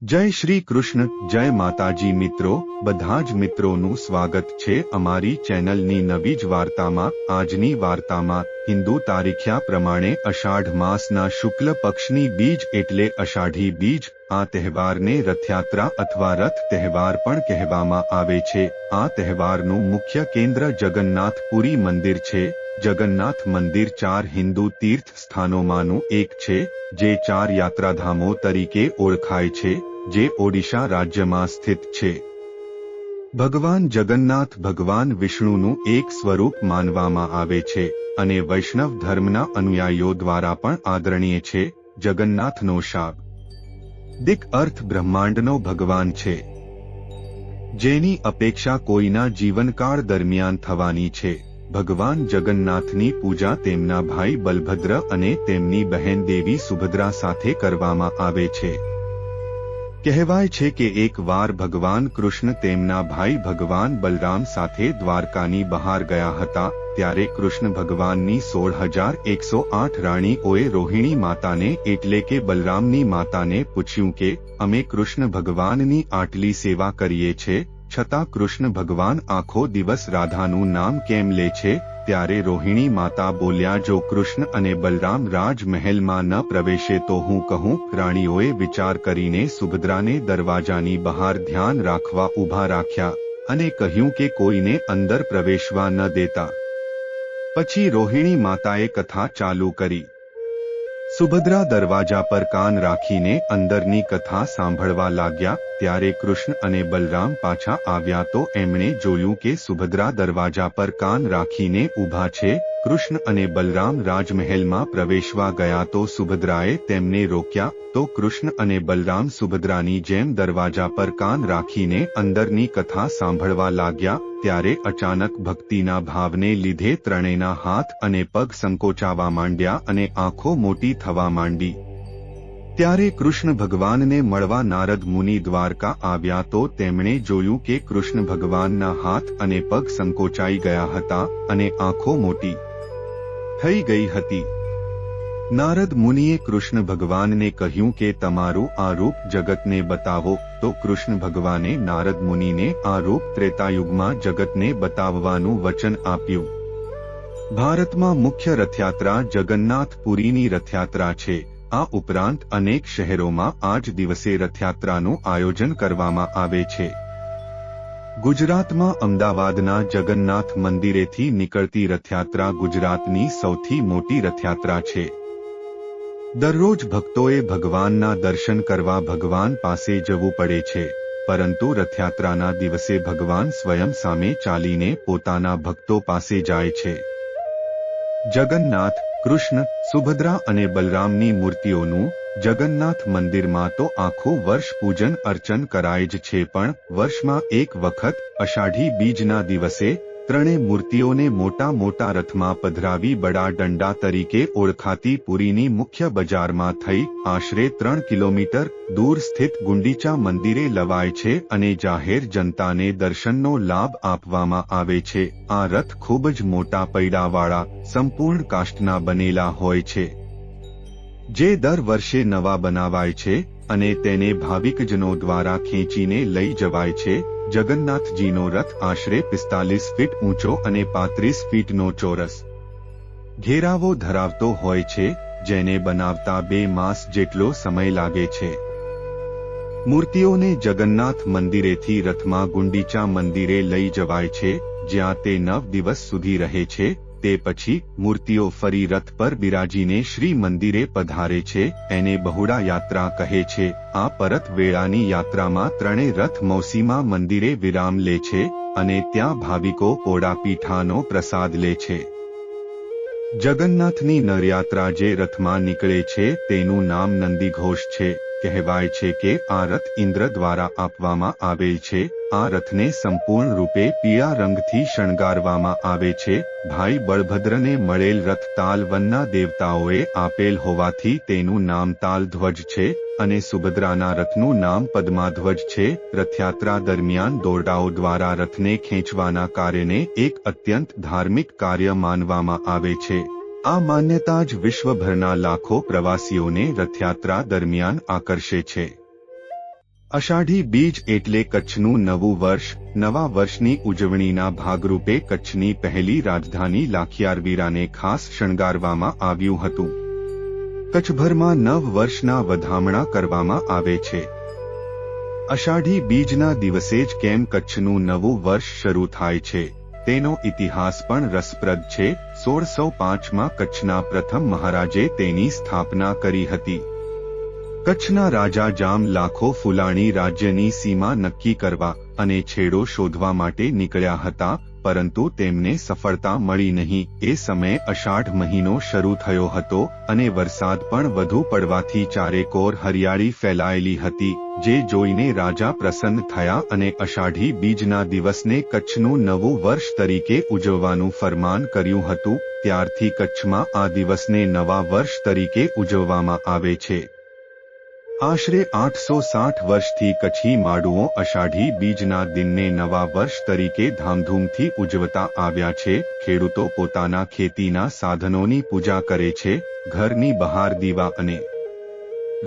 જય શ્રી કૃષ્ણ, જય માતાજી મિત્રો, બધા જ મિત્રોનું સ્વાગત છે અમારી ચેનલની નવી જ વાર્તામાં। આજની વાર્તામાં હિન્દુ તારીખ્યા પ્રમાણે અષાઢ માસના શુક્લ પક્ષની બીજ એટલે અષાઢી બીજ। આ તહેવારને રથયાત્રા અથવા રથ તહેવાર પણ કહેવામાં આવે છે। આ તહેવારનું મુખ્ય કેન્દ્ર જગન્નાથપુરી મંદિર છે। જગન્નાથ મંદિર 4 હિન્દુ તીર્થ સ્થાનોમાંનું એક છે, જે 4 યાત્રાધામો તરીકે ઓળખાય છે, જે ઓડિશા રાજ્યમાં સ્થિત છે। ભગવાન જગન્નાથ ભગવાન વિષ્ણુનું એક સ્વરૂપ માનવામાં આવે છે અને વૈષ્ણવ ધર્મના અનુયાયીઓ દ્વારા પણ આદરણીય છે। જગન્નાથનો શાબ્દિક અર્થ બ્રહ્માંડનો ભગવાન છે, જેની અપેક્ષા કોઈના જીવનકાળ દરમિયાન થવાની છે। ભગવાન જગન્નાથની પૂજા તેમના ભાઈ બલભદ્ર અને તેમની બહેન દેવી સુભદ્રા સાથે કરવામાં આવે છે। કહેવાય છે કે એક વાર ભગવાન કૃષ્ણ તેમના ભાઈ ભગવાન બલરામ સાથે દ્વારકાની બહાર ગયા હતા, ત્યારે કૃષ્ણ ભગવાનની 16,108 રાણીઓએ રોહિણી માતાને એટલે કે બલરામની માતાને પૂછ્યું કે અમે કૃષ્ણ ભગવાનની આટલી સેવા કરીએ છીએ, છતાં કૃષ્ણ ભગવાન આખો દિવસ રાધાનું નામ કેમ લે છે? ત્યારે રોહિણી માતા બોલ્યા, જો કૃષ્ણ અને બલરામ રાજમહેલમાં ન પ્રવેશે તો હું કહું। રાણીઓએ વિચાર કરીને સુભદ્રાને દરવાજાની બહાર ધ્યાન રાખવા ઊભા રાખ્યા અને કહ્યું કે કોઈને અંદર પ્રવેશવા ન દેતા। પછી રોહિણી માતાએ કથા ચાલુ કરી। સુભદ્રા દરવાજા પર કાન રાખીને અંદરની કથા સાંભળવા લાગ્યા। ત્યારે કૃષ્ણ અને બલરામ પાછા આવ્યા તો એમણે જોયું કે સુભદ્રા દરવાજા પર કાન રાખીને ઊભા છે। કૃષ્ણ અને બલરામ રાજમહેલમાં પ્રવેશવા ગયા તો સુભદ્રાએ તેમને રોક્યા, તો કૃષ્ણ અને બલરામ સુભદ્રાની જેમ દરવાજા પર કાન રાખીને અંદરની કથા સાંભળવા લાગ્યા। ત્યારે અચાનક ભક્તિના ભાવને લીધે ત્રણેયના હાથ અને પગ સંકોચાવા માંડ્યા અને આંખો મોટી થવા માંડી। ત્યારે કૃષ્ણ ભગવાનને મળવા નારદ મુનિ દ્વારકા આવ્યા તો તેમણે જોયું કે કૃષ્ણ ભગવાનના હાથ અને પગ સંકોચાઈ ગયા હતા અને આંખો મોટી થઈ ગઈ હતી। નારદ મુનિએ કૃષ્ણ ભગવાનને કહ્યું કે તમારું આ રૂપ જગતને બતાવો, તો કૃષ્ણ ભગવાને નારદ મુનિને આ રૂપ ત્રેતાયુગમાં જગતને બતાવવાનું વચન આપ્યું। ભારતમાં મુખ્ય રથયાત્રા જગન્નાથપુરીની રથયાત્રા છે। આ ઉપરાંત અનેક શહેરોમાં આ જ દિવસે રથયાત્રાનું આયોજન કરવામાં આવે છે। ગુજરાતમાં અમદાવાદના જગન્નાથ મંદિરેથી નીકળતી રથયાત્રા ગુજરાતની સૌથી મોટી રથયાત્રા છે। દરરોજ ભક્તોએ ભગવાનના દર્શન કરવા ભગવાન પાસે જવું પડે છે, પરંતુ રથયાત્રાના દિવસે ભગવાન સ્વયં સામે ચાલીને પોતાના ભક્તો પાસે જાય છે। જગન્નાથ, કૃષ્ણ, સુભદ્રા અને બલરામની મૂર્તિઓનું જગન્નાથ મંદિરમાં તો આખું વર્ષ પૂજન અર્ચન કરાય જ છે, પણ વર્ષમાં એક વખત અષાઢી બીજના દિવસે ત્રણે મૂર્તિઓને મોટા મોટા રથમાં પધરાવી બડા દંડા તરીકે ઓળખાતી પુરીની મુખ્ય બજારમાં થઈ આશરે 3 કિલોમીટર દૂર સ્થિત ગુંડીચા મંદિરે લવાય છે અને જાહેર જનતાને દર્શનનો લાભ આપવામાં આવે છે। આ રથ ખૂબ જ મોટા પૈડાવાળા સંપૂર્ણ કાષ્ઠના બનેલા હોય છે, જે દર વર્ષે નવા બનાવાય છે અને તેને ભાવિકજનો દ્વારા ખેંચીને લઈ જવાય છે। જગન્નાથજીનો રથ આશરે 45 ફીટ ઊંચો અને 35 ફીટનો ચોરસ ઘેરાવો ધરાવતો હોય છે, જેને બનાવતા 2 માસ જેટલો સમય લાગે છે। મૂર્તિઓને જગન્નાથ મંદિરેથી રથમાં ગુંડીચા મંદિરે લઈ જવાય છે, જ્યાં તે 9 દિવસ સુધી રહે છે। તે પછી મૂર્તિઓ ફરી રથ પર બિરાજીને શ્રી મંદિરે પધારે છે, એને બહુડા યાત્રા કહે છે। આ પરત વેળાની યાત્રામાં ત્રણેય રથ મૌસીમા મંદિરે વિરામ લે છે અને ત્યાં ભાવિકો પોડાપીઠાનો પ્રસાદ લે છે। જગન્નાથની નરયાત્રા જે રથમાં નીકળે છે તેનું નામ નંદીઘોષ છે। કહેવાય છે કે આ રથ ઇન્દ્ર દ્વારા આપવામાં આવેલ છે। આ રથને સંપૂર્ણ રૂપે પીળા રંગથી શણગારવામાં આવે છે। ભાઈ બળભદ્રને મળેલ રથ તાલ વનના દેવતાઓએ આપેલ હોવાથી તેનું નામ તાલધ્વજ છે અને સુભદ્રાના રથનું નામ પદ્માધ્વજ છે। રથયાત્રા દરમિયાન દોરડાઓ દ્વારા રથને ખેંચવાના કાર્યને એક અત્યંત ધાર્મિક કાર્ય માનવામાં આવે છે। આ માન્યતા જ વિશ્વભરના લાખો પ્રવાસીઓને રથયાત્રા દરમિયાન આકર્ષે છે। અષાઢી બીજ એટલે કચ્છનું નવું વર્ષ. નવા વર્ષની ઉજવણીના ભાગરૂપે કચ્છની પહેલી રાજધાની લાખિયારવીરાને ખાસ શણગારવામાં આવ્યું હતું. કચ્છભરમાં નવ વર્ષના વધામણા કરવામાં આવે છે. અષાઢી બીજના દિવસે જ કેમ કચ્છનું નવું વર્ષ શરૂ થાય છે તેનો ઇતિહાસ પણ રસપ્રદ છે. 1605માં કચ્છના પ્રથમ મહારાજે તેની સ્થાપના કરી હતી. કચ્છના રાજા જામ લાખો ફુલાણી રાજ્યની સીમા નક્કી કરવા અને છેડો શોધવા માટે નીકળ્યા હતા, પરંતુ તેમને સફળતા મળી નહીં. એ સમયે અષાઢ મહિનો શરૂ થયો હતો અને વરસાદ પણ વધુ પડવાથી ચારેકોર હરિયાળી ફેલાયેલી હતી, જે જોઈને રાજા પ્રસન્ન થયા અને અષાઢી બીજના દિવસને કચ્છનું નવું વર્ષ તરીકે ઉજવવાનું ફરમાન કર્યું હતું. ત્યારથી કચ્છમાં આ દિવસને નવા વર્ષ તરીકે ઉજવવામાં આવે છે. આશરે 860 વર્ષથી કચ્છી માડુઓ અષાઢી બીજના દિનને નવા વર્ષ તરીકે ધામધૂમથી ઉજવતા આવ્યા છે. ખેડૂતો પોતાના ખેતીના સાધનોની પૂજા કરે છે, ઘરની બહાર દીવા અને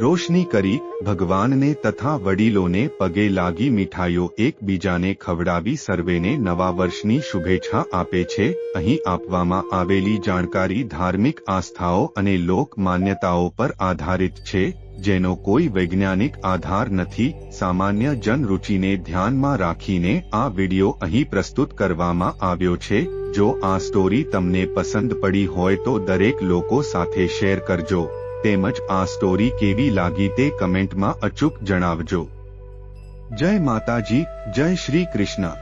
રોશની કરી ભગવાનને તથા વડીલોને પગે લાગી મીઠાઈઓ એકબીજાને ખવડાવી સર્વેને નવા વર્ષની શુભેચ્છા આપે છે. અહીં આપવામાં આવેલી જાણકારી ધાર્મિક આસ્થાઓ અને લોક માન્યતાઓ પર આધારિત છે, જેનો કોઈ વૈજ્ઞાનિક આધાર નથી. સામાન્ય જનરુચિને ધ્યાનમાં રાખીને આ વિડિયો અહીં પ્રસ્તુત કરવામાં આવ્યો છે. જો આ સ્ટોરી તમને પસંદ પડી હોય તો દરેક લોકો સાથે શેર કરજો. તેમજ આ સ્ટોરી કેવી લાગી તે કમેન્ટમાં અચૂક જણાવજો. જય માતાજી, જય શ્રી કૃષ્ણ.